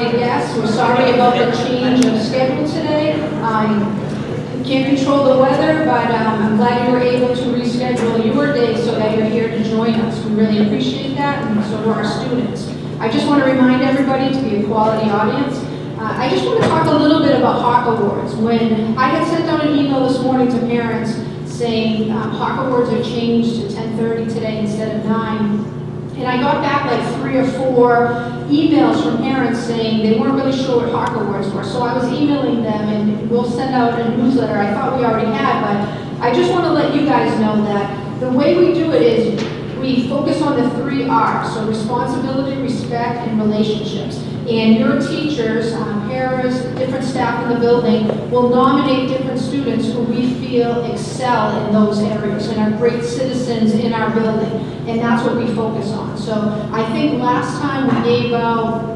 invited guests. We're sorry about the change of schedule today. Can't control the weather, but I'm glad you were able to reschedule your day so that you're here to join us. We really appreciate that, and so do our students. I just want to remind everybody to be a quality audience. I just want to talk a little bit about Hawk Awards. When I had sent out an email this morning to parents saying Hawk Awards are changed to 10:30 today instead of 9, and I got back like 3 or 4 emails from parents saying they weren't really sure what Hawk Awards were. So I was emailing them, and we'll send out a newsletter. I thought we already had, but I just want to let you guys know that the way we do it is we focus on the 3 R's, so responsibility, respect, and relationships. And your teachers, paras, different staff in the building will nominate different students who we feel excel in those areas and are great citizens in our building. And that's what we focus on. So I think last time we gave out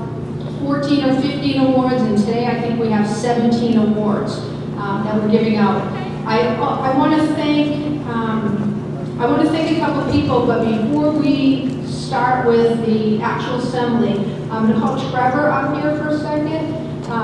14 or 15 awards, and today I think we have 17 awards that we're giving out. I want to thank a couple people, but before we start with the actual assembly, I'm going to call Trevor up here for a second. So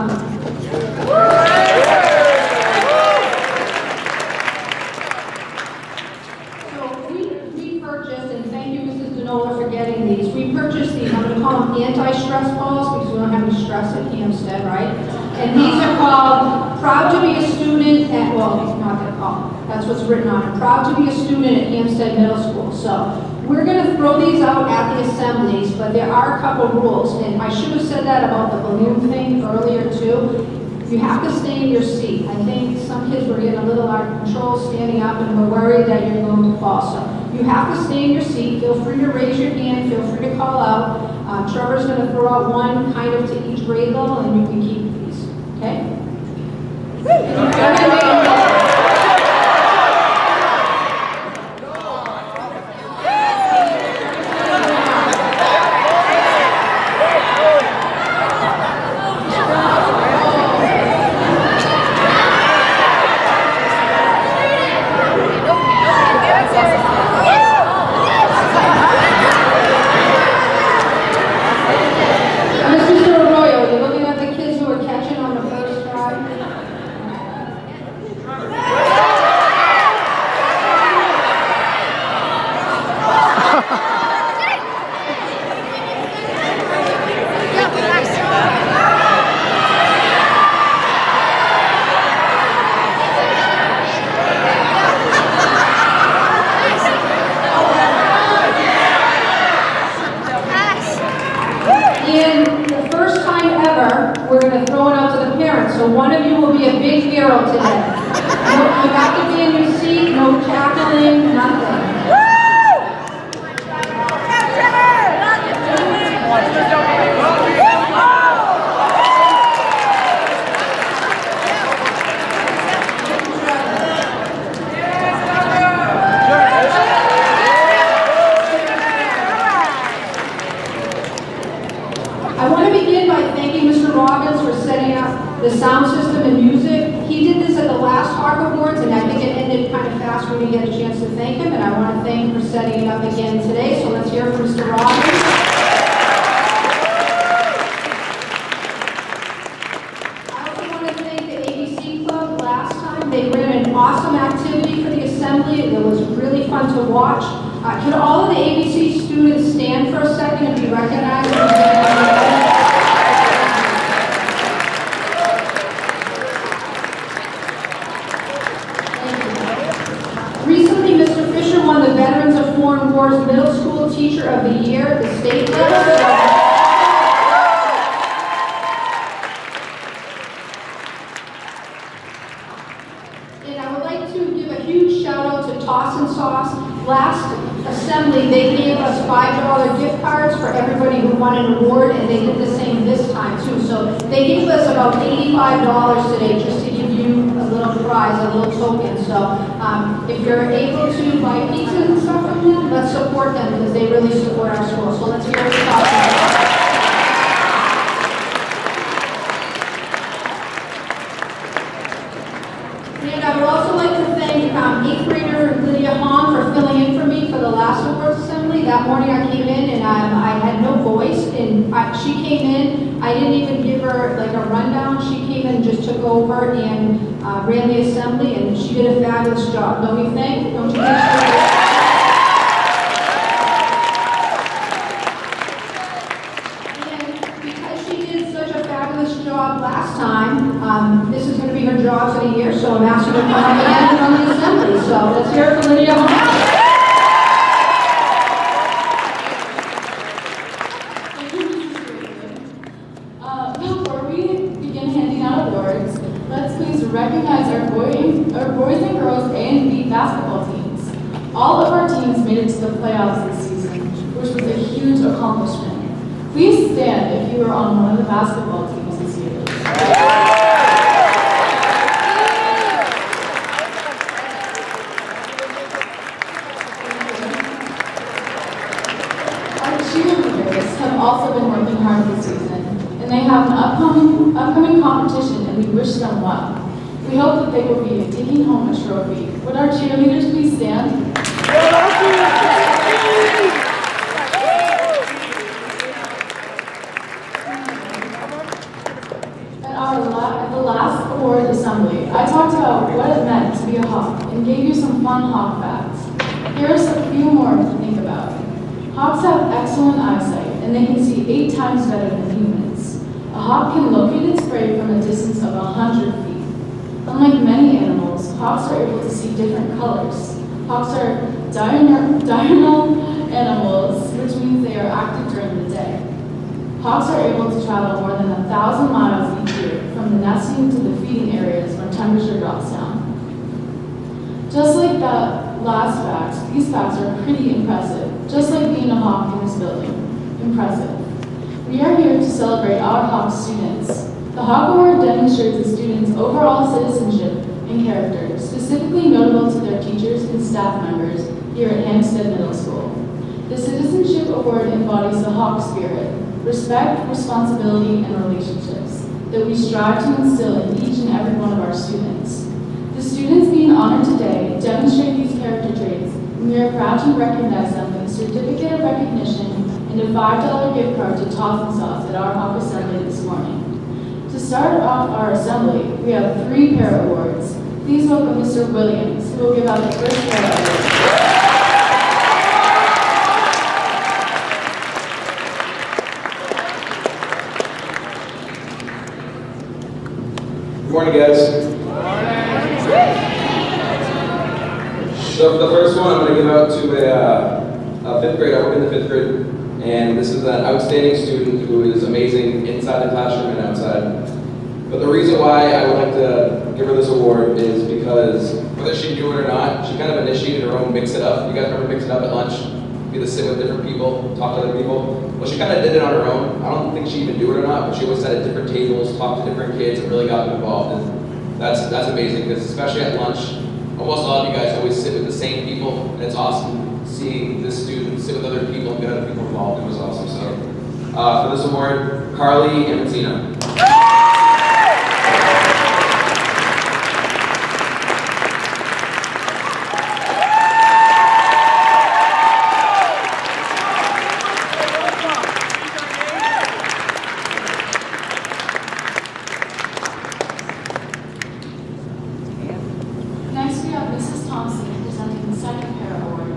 we purchased, and thank you, Mrs. Denola, for getting these. We purchased these. I'm going to call them anti-stress balls because we don't have any stress at Hampstead, right? And these are called Proud to be a Student at, well, not that called. That's what's written on it. Proud to be a student at Hampstead Middle School. So we're going to throw these out at the assemblies, but there are a couple rules, and I should have said that about the balloon thing earlier too. You have to stay in your seat. I think some kids were getting a little out of control standing up, and we're worried that you're going to fall. So you have to stay in your seat. Feel free to raise your hand. Feel free to call out. Trevor's going to throw out one kind of to each grade level, and you can keep these. Okay? So one of you will be a big hero today. You have to be in your seat, no tackling, nothing. I want to begin by thanking Mr. Robbins for setting up the sound system and music. He did this at the last Hawk Awards, and I think it ended kind of fast. We didn't get a chance to thank him, and I want to thank him for setting it up again today. So let's hear from Mr. Robbins. I also want to thank the ABC Club. Last time they ran an awesome activity for the assembly. It was really fun to watch. Could all of the ABC students stand for a second and be recognized? Recently, Mr. Fisher won the Veterans of Foreign Wars Middle School Teacher of the Year at the state level. And I would like to give a huge shout out to Toss and Sauce. Last assembly, they gave us $5 gift cards for everybody who won an award, and they did the same this time too. So they gave us about $85 today just to give you a little prize, a little token. So if you're able to buy pizzas and stuff from them, let's support them because they really support our school. So let's hear it. And I would also like to thank 8th grader Lydia Hahn for filling in for me for the last awards assembly. That morning I came in and I had no voice, and she came in I didn't even give her like a rundown. She came and just took over and ran the assembly, and she did a fabulous job. Don't you think? Don't you think? And because she did such a fabulous job last time, this is going to be her job for the year, so I'm asking her to come up again and run the assembly. So let's hear it for Lydia Holmes. Recognize our boys and girls A and B basketball teams. All of our teams made it to the playoffs this season, which was a huge accomplishment. Please stand if you were on one of the basketball teams this year. Our cheerleaders have also been working hard this season, and they have an upcoming competition, and we wish them well. We hope that they will be taking home a trophy. Would our cheerleaders please stand? At the last award assembly, I talked about what it meant to be a Hawk and gave you some fun Hawk facts. Here are a few more to think about. Hawks have excellent eyesight, and they can see 8 times better than humans. A hawk can locate its prey from a distance of 100 feet. Unlike many animals, hawks are able to see different colors. Hawks are diurnal animals, which means they are active during the day. Hawks are able to travel more than 1,000 miles each year, from the nesting to the feeding areas when temperature drops down. Just like that last fact, these facts are pretty impressive, just like being a hawk in this building. Impressive. We are here to celebrate our Hawk students. The Hawk Award demonstrates the students' overall citizenship and character, specifically notable to their teachers and staff members here at Hampstead Middle School. The Citizenship Award embodies the Hawk spirit, respect, responsibility, and relationships that we strive to instill in each and every one of our students. The students being honored today demonstrate these character traits, and we are proud to recognize them with a certificate of recognition and a $5 gift card to Toss and Sauce at our Hawk Assembly this morning. To start off our assembly, we have 3 pair awards. Please welcome Mr. Williams, who will give out the first pair awards. Good morning, guys. So the first one I'm going to give out to a 5th grade. I work in the 5th grade, and this is an outstanding student who is amazing inside the classroom and outside. But the reason why I would like to give her this award is because whether she knew it or not, she kind of initiated her own Mix It Up. You guys remember Mix It Up at lunch? You get to sit with different people, talk to other people. Well, she kind of did it on her own. I don't think she even knew it or not, but she always sat at different tables, talked to different kids, and really got them involved. And that's amazing, because especially at lunch, almost all of you guys always sit with the same people, and it's awesome seeing this student sit with other people and get other people involved. It was awesome. So for this award, Carly Amatina. Next, we have Mrs. Thompson presenting the second pair award.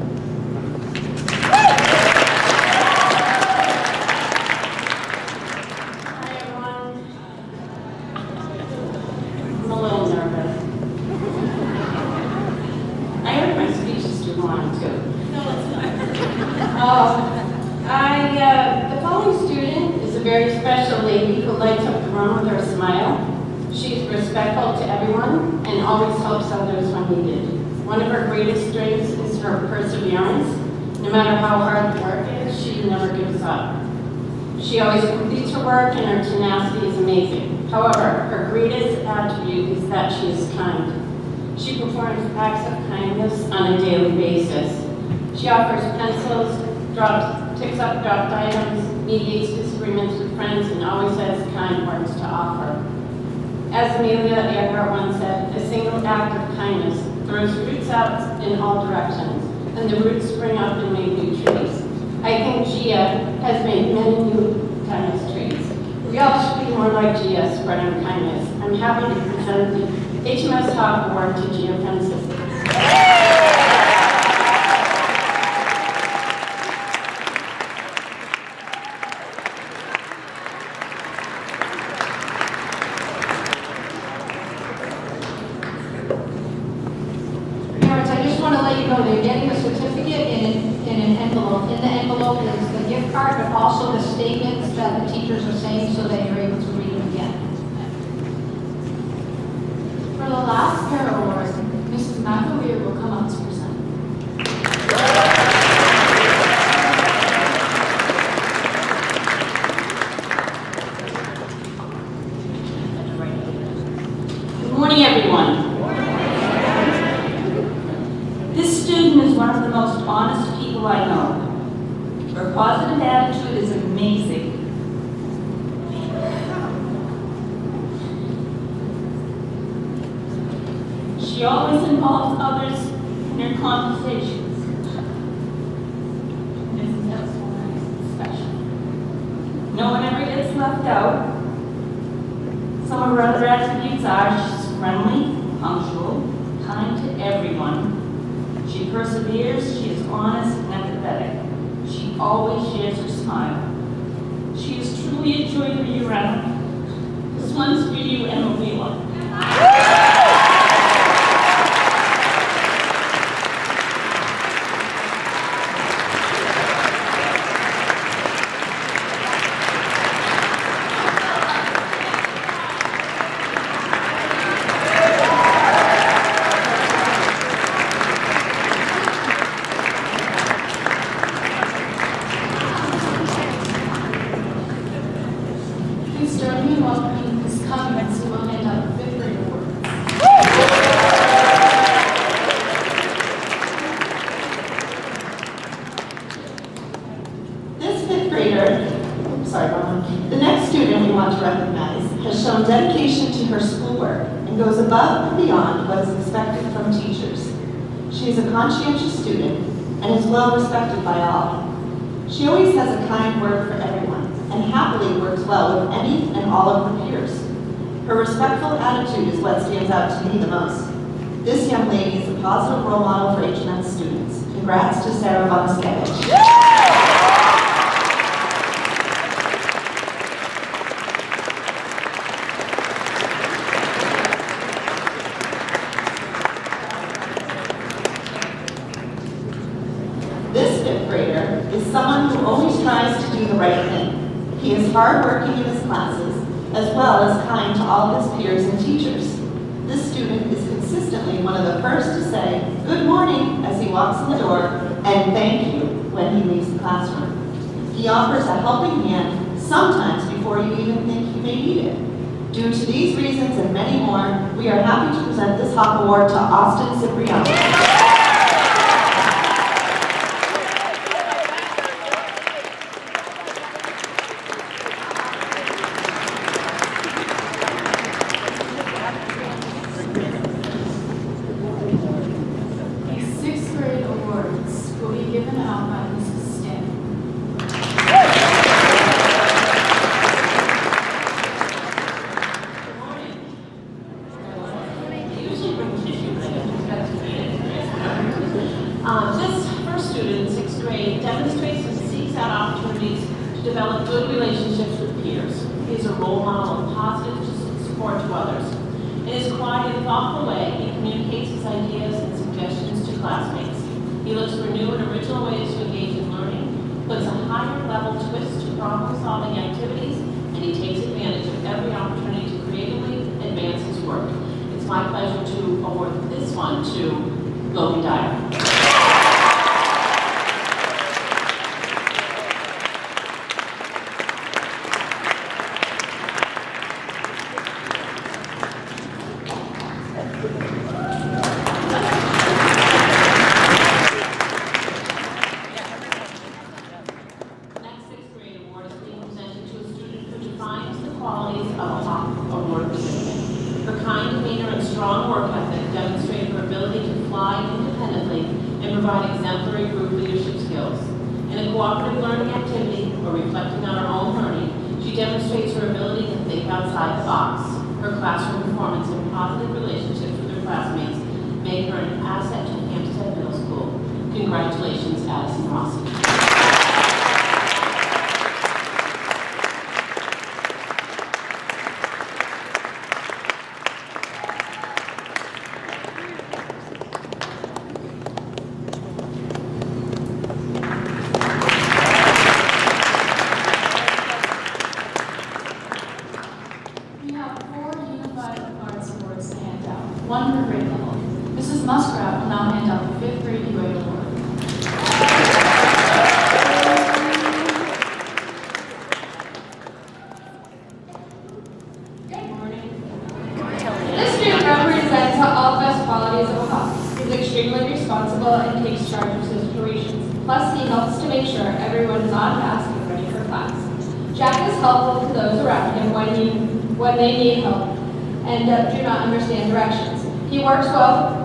Hi, everyone. I'm a little nervous. I heard my speech is too long, too. No, it's not. The following student is a very special lady who lights up the room with her smile. She's respectful to everyone and always helps others when needed. One of her greatest strengths is her perseverance. No matter how hard the work is, she never gives up. She always completes her work, and her tenacity is amazing. However, her greatest attribute is that she is kind. She performs acts of kindness on a daily basis. She offers pencils, picks up dropped items, mediates disagreements with friends, and always has kind words to offer. As Amelia Earhart once said, a single act of kindness throws roots out in all directions, and the roots spring up and make new trees. I think Gia has made many new kindness trees. We all should be more like GS, spreading kindness. I'm happy to present the HMS Hawk Award to Gia Francis. Parents, I just want to let you know they're getting a certificate in an envelope. In the envelope is the gift card, but also the statements that the teachers are saying so that you're able to read them again. For the last pair award, Mrs. McAleer will come up to present. Good morning, everyone. This student is one of the most honest people I know. Her positive attitude is amazing. She always involves others in her conversations. Isn't that so nice? Special. No one ever gets left out. Some of her other attributes are she's friendly, punctual, kind to everyone. She perseveres, she is honest and empathetic. She always shares her smile. She is truly a joy to be around. This one's for you, Emma Wheeler. Please join me in welcoming Ms. Cummings, who will hand out the 5th grade award. This fifth grader, the next student we want to recognize has shown dedication to her schoolwork and goes above and beyond what is expected from teachers. She is a conscientious student and is well respected by all. She always has a kind word for everyone and happily works well with any and all of her peers. Her respectful attitude is what stands out to me the most. This young lady is a positive role model for HMS students. Congrats to Sarah Bonaskevich. This fifth grader is someone who always tries to do the right thing. He is hardworking in his classes, as well as kind to all his peers and teachers. This student is consistently one of the first to say, "Good morning," as he walks in the door, and "Thank you" when he leaves the classroom. He offers a helping hand, sometimes before you even think you may need it. Due to these reasons and many more, we are happy to present this Hawk Award to Austin Cipriano. The 6th grade awards will be given out by Mrs. Stanton. This first student in 6th grade demonstrates and seeks out opportunities to develop good relationships with peers. He is a role model of positive support to others. In his quiet and thoughtful way, he communicates his ideas and suggestions to classmates. He looks for new and original ways to engage in learning, puts a higher level twist to problem-solving activities, and he takes advantage of every opportunity to creatively advance his work. It's my pleasure to award this one to Logan Dyer. Next 6th grade award is being presented to a student who defines the qualities of a Hawk Award recipient. Her kind demeanor and strong work ethic demonstrate her ability to fly independently and provide exemplary group leadership skills. In a cooperative learning activity or reflecting on her own learning, She demonstrates her ability to think outside the box. Her classroom performance and positive relationships with her classmates make her an asset to Hampstead Middle School. Congratulations, Addison Rossi. We have 4 Unified Arts Awards to hand out, one per grade level. Mrs. Muskrat will now hand out the 5th grade UA award. Good morning. This student represents all the best qualities of a hawk. He's extremely responsible and takes charge of situations. Plus, he helps to make sure everyone is on task and ready for class. Jack is helpful to those around him when they need help and do not understand directions. He works well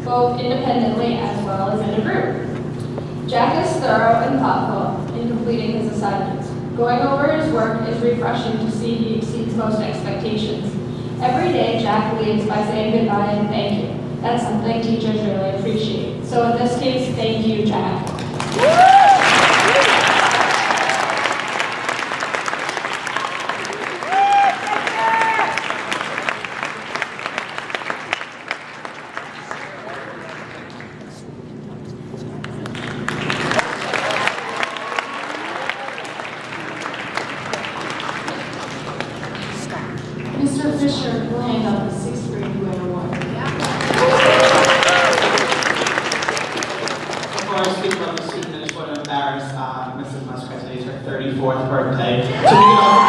both independently as well as in a group. Jack is thorough and thoughtful in completing his assignments. Going over his work is refreshing to see he exceeds most expectations. Every day, Jack leaves by saying goodbye and thank you. That's something teachers really appreciate. So in this case, thank you, Jack. Mr. Fisher will hand out the 6th grade UA award. Before I speak about the student, I just want to embarrass Mrs. Muskrat. Today's her 34th birthday. So we can all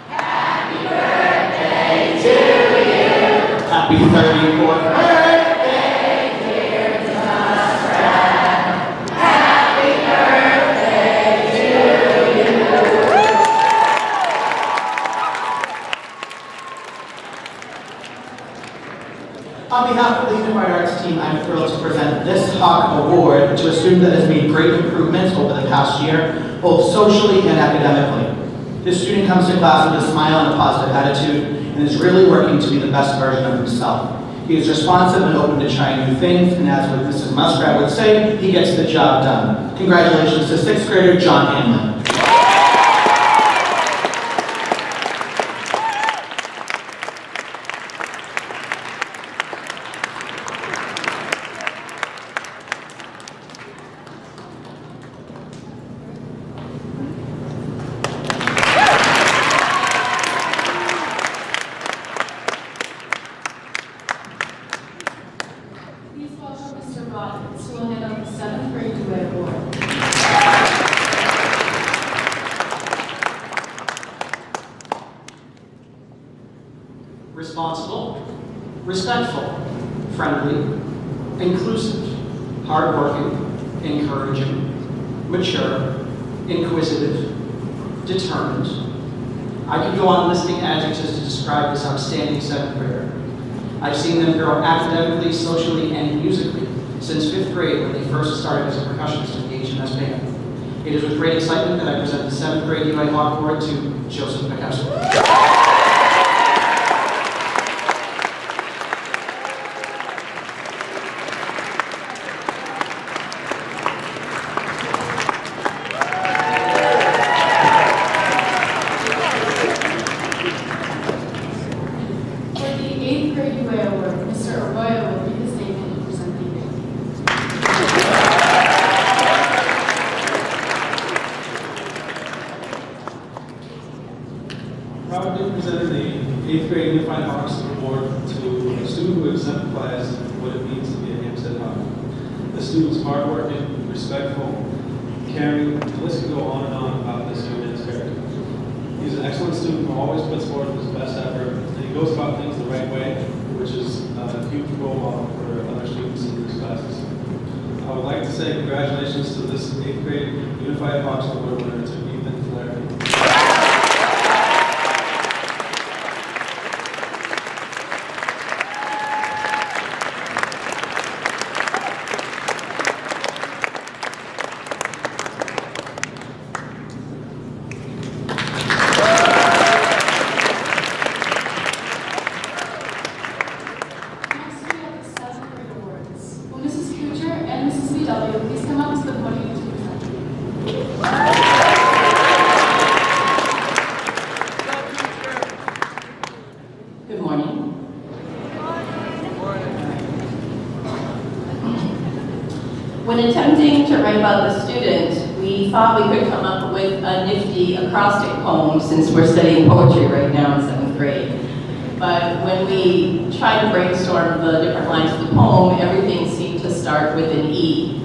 Happy birthday to you. Happy 34th birthday. On behalf of the Unified Arts team, I'm thrilled to present this Hawk Award to a student that has made great improvements over the past year, both socially and academically. This student comes to class with a smile and a positive attitude and is really working to be the best version of himself. He is responsive and open to trying new things, and as what Mrs. Muskrat would say, he gets the job done. Congratulations to 6th grader John Hanlon. Please welcome Mr. Robbins, who will hand out the 7th grade UA award. Responsible, respectful, friendly, inclusive, hardworking, encouraging, mature, inquisitive, determined. I could go on listing adjectives to describe this outstanding 7th grader. I've seen them grow academically, socially, and musically since 5th grade when they first started as a percussionist in the HMS band. It is with great excitement that I present the 7th grade UA Hawk Award to Joseph McCusker. For the 8th grade UA award, Mr. Arroyo will read the statement and present the award. Proudly presented the 8th grade Unified Hawks Award to a student who exemplifies what it means to be a Hampstead Hawk. The student is hardworking, respectful, caring. The list can go on and on about this young man's character. He's an excellent student who always puts forth his best effort, and he goes about things the right way, which is a huge role model for other students in these classes. I would like to say congratulations to this 8th grade Unified Hawks Award winner, to Ethan Flaherty. thought we could come up with a nifty acrostic poem since we're studying poetry right now in 7th grade. But when we tried to brainstorm the different lines of the poem, everything seemed to start with an E.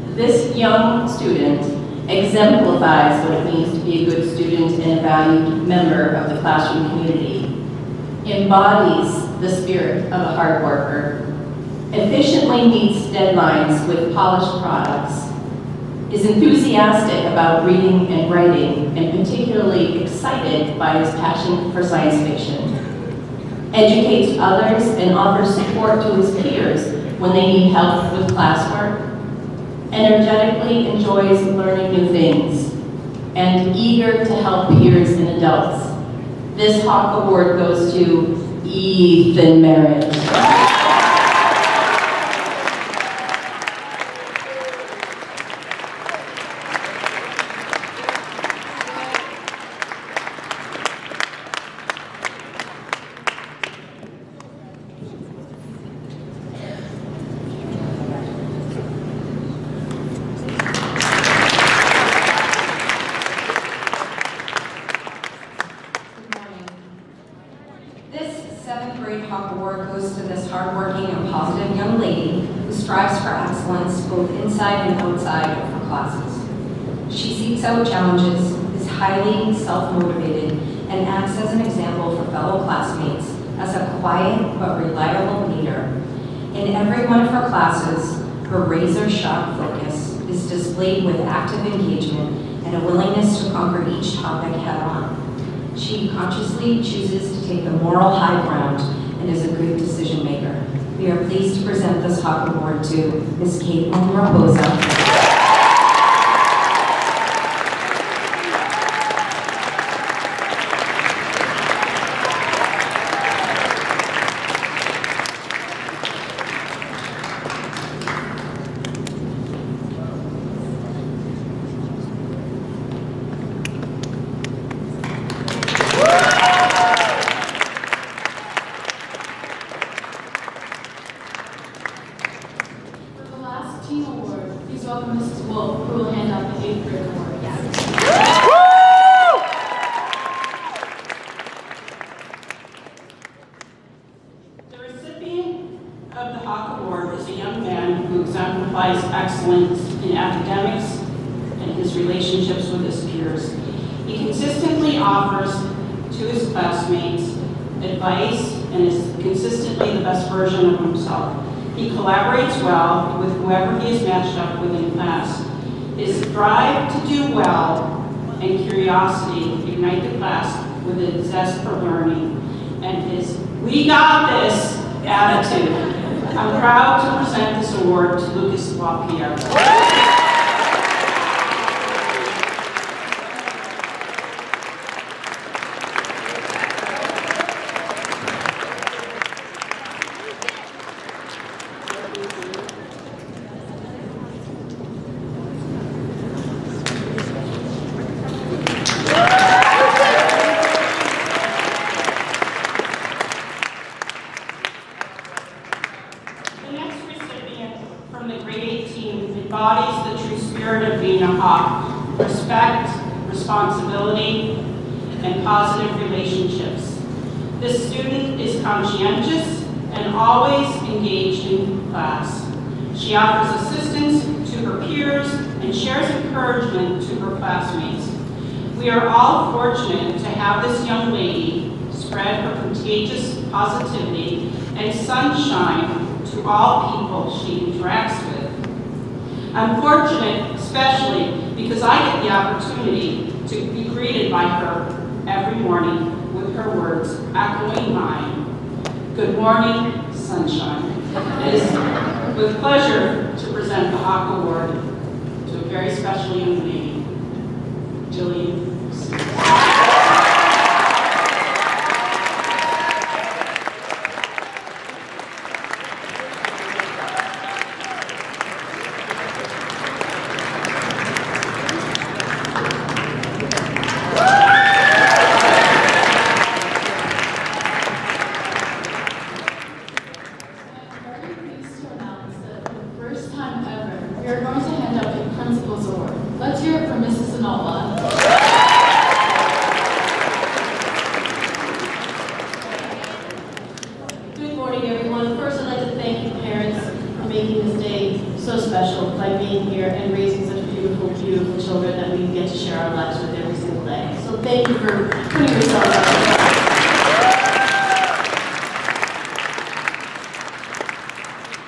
This young student exemplifies what it means to be a good student and a valued member of the classroom community, embodies the spirit of a hard worker, efficiently meets deadlines with polished products, is enthusiastic about reading and writing, and particularly excited by his passion for science fiction, educates others and offers support to his peers when they need help with classwork, energetically enjoys learning new things, and eager to help peers and adults. This Hawk Award goes to Ethan Merritt. This 7th grade Hawk Award goes to this hardworking and positive young lady who strives for excellence both inside and outside of her classes. She seeks out challenges, is highly self-motivated, and acts as an example for fellow classmates as a quiet but reliable leader. In every one of her classes, her razor-sharp focus is displayed with active engagement and a willingness to conquer each topic head-on. She consciously chooses to take the moral high ground and is a good decision maker. We are pleased to present this Hawk Award to Ms. Caitlin Raposa. Team award. Please welcome Mrs. Wolf, who will hand out the 8th grade award. The recipient of the Hawk Award is a young man who exemplifies excellence in academics and his relationships with his peers. He consistently offers to his classmates advice and is consistently the best version of himself. He collaborates well with whoever he is matched up with in class. His drive to do well and curiosity ignite the class with a zest for learning, and his "we got this" attitude. I'm proud to present this award to Lucas LaPierre. From the grade 18 embodies the true spirit of being a Hawk: respect, responsibility, and positive relationships. This student is conscientious and always engaged in class. She offers assistance to her peers and shares encouragement to her classmates. We are all fortunate to have this young lady spread her contagious positivity and sunshine to all people she interacts with. I'm fortunate especially because I get the opportunity to be greeted by her every morning with her words echoing mine. Good morning, sunshine. It is with pleasure to present the Hawk Award to a very special young lady, Jillian. We are going to hand out a Principal's Award. Let's Mrs. Sinola. Good morning, everyone. First, I'd like to thank you parents for making this day so special by being here and raising such beautiful, beautiful children that we get to share our lives with every single day. So thank you for putting yourselves out there.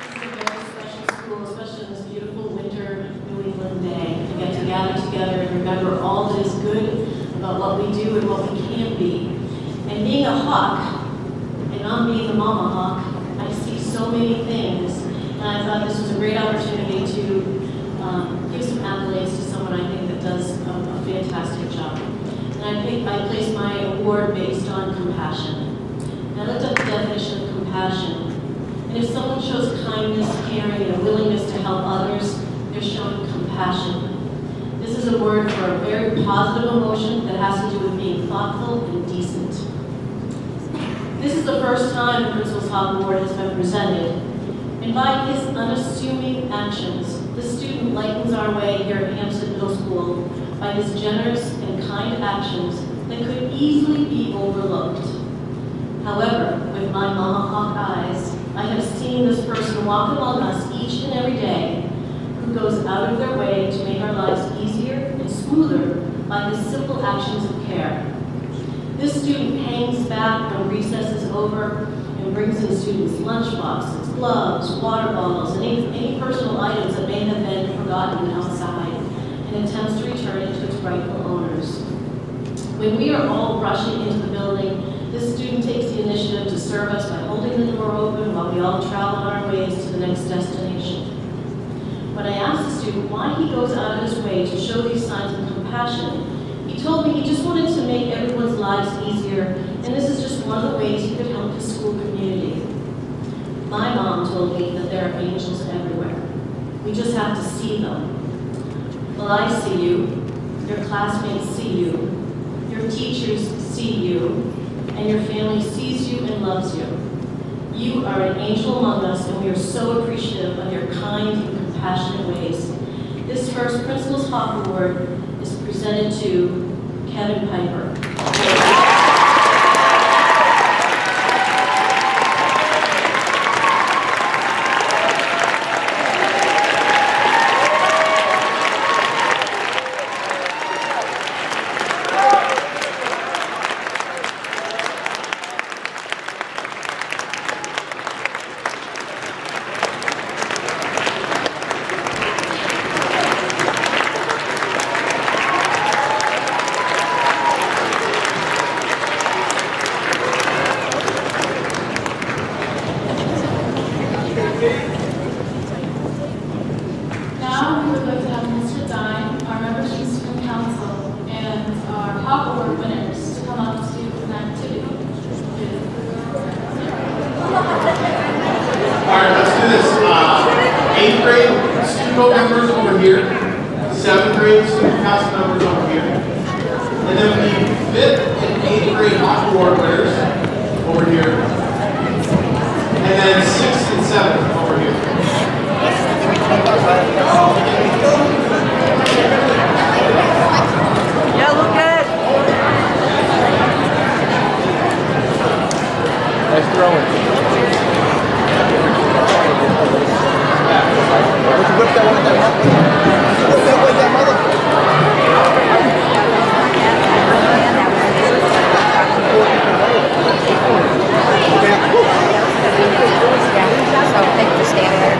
This is a very special school, especially on this beautiful winter New England day. We get to gather together and remember all that is good about what we do and what we can be. And being a Hawk, and I'm being the mama hawk, I see so many things. And I thought this was a great opportunity to give some accolades to someone I think that does a fantastic job. And I placed my award based on compassion. And I looked up the definition of compassion. And if someone shows kindness, caring, and a willingness to help others, they're showing compassion. This is a word for a very positive emotion that has to do with being thoughtful and decent. This is the first time the Principal's Hawk Award has been presented, and by his unassuming actions, the student lightens our way here at Hampstead Middle School by his generous and kind actions that could easily be overlooked. However, with my Mama Hawk eyes, I have seen this person walk among us each and every day, who goes out of their way to make our lives easier and smoother by his simple actions of care. This student hangs back when recess is over and brings in students' lunchboxes, gloves, water bottles, and any personal items that may have been forgotten outside, and attempts to return it to its rightful owners. When we are all rushing into the building, this student takes the initiative to serve us by holding the door open while we all travel on our ways to the next destination. When I asked the student why he goes out of his way to show these signs of compassion, he told me he just wanted to make everyone's lives easier, and this is just one of the ways he could help his school community. My mom told me that there are angels everywhere. We just have to see them. Well, I see you, your classmates see you, your teachers see you, and your family sees you and loves you. You are an angel among us, and we are so appreciative of your kind and compassionate ways. This first Principal's Hawk Award is presented to Kevin Piper. Now, we would like to have Mr. Dine, our members of the Student Council, and our Hawk Award winners to come up to do an activity. All right, let's do this. 8th grade student vote members over here. 7th grade student council members over here. And then the 5th and 8th grade Hawk Award winners over here. And then 6th and 7th over here. Yeah, look good. Nice throwing. Whip that one with that mother. Whip that with that mother. So thank you for standing there.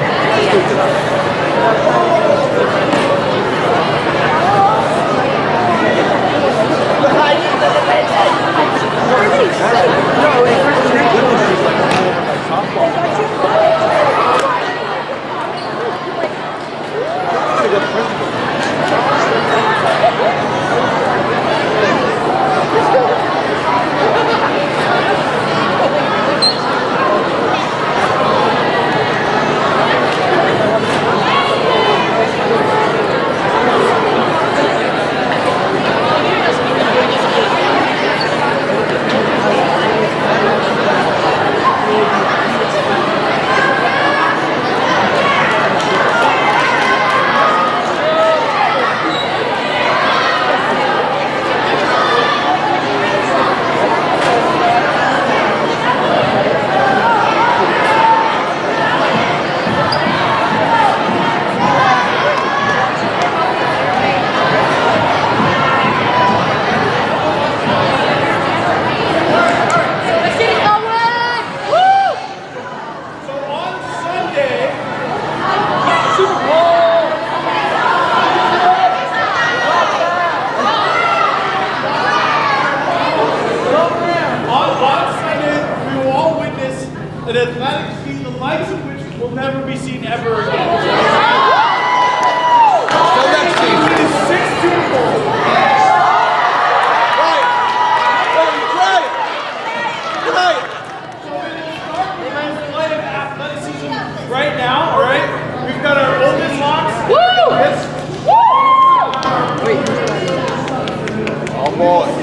never be seen ever again. Till next season. It is 16 goals. Right. Right now, all right? We've got our oldest Hawks. Oh boy.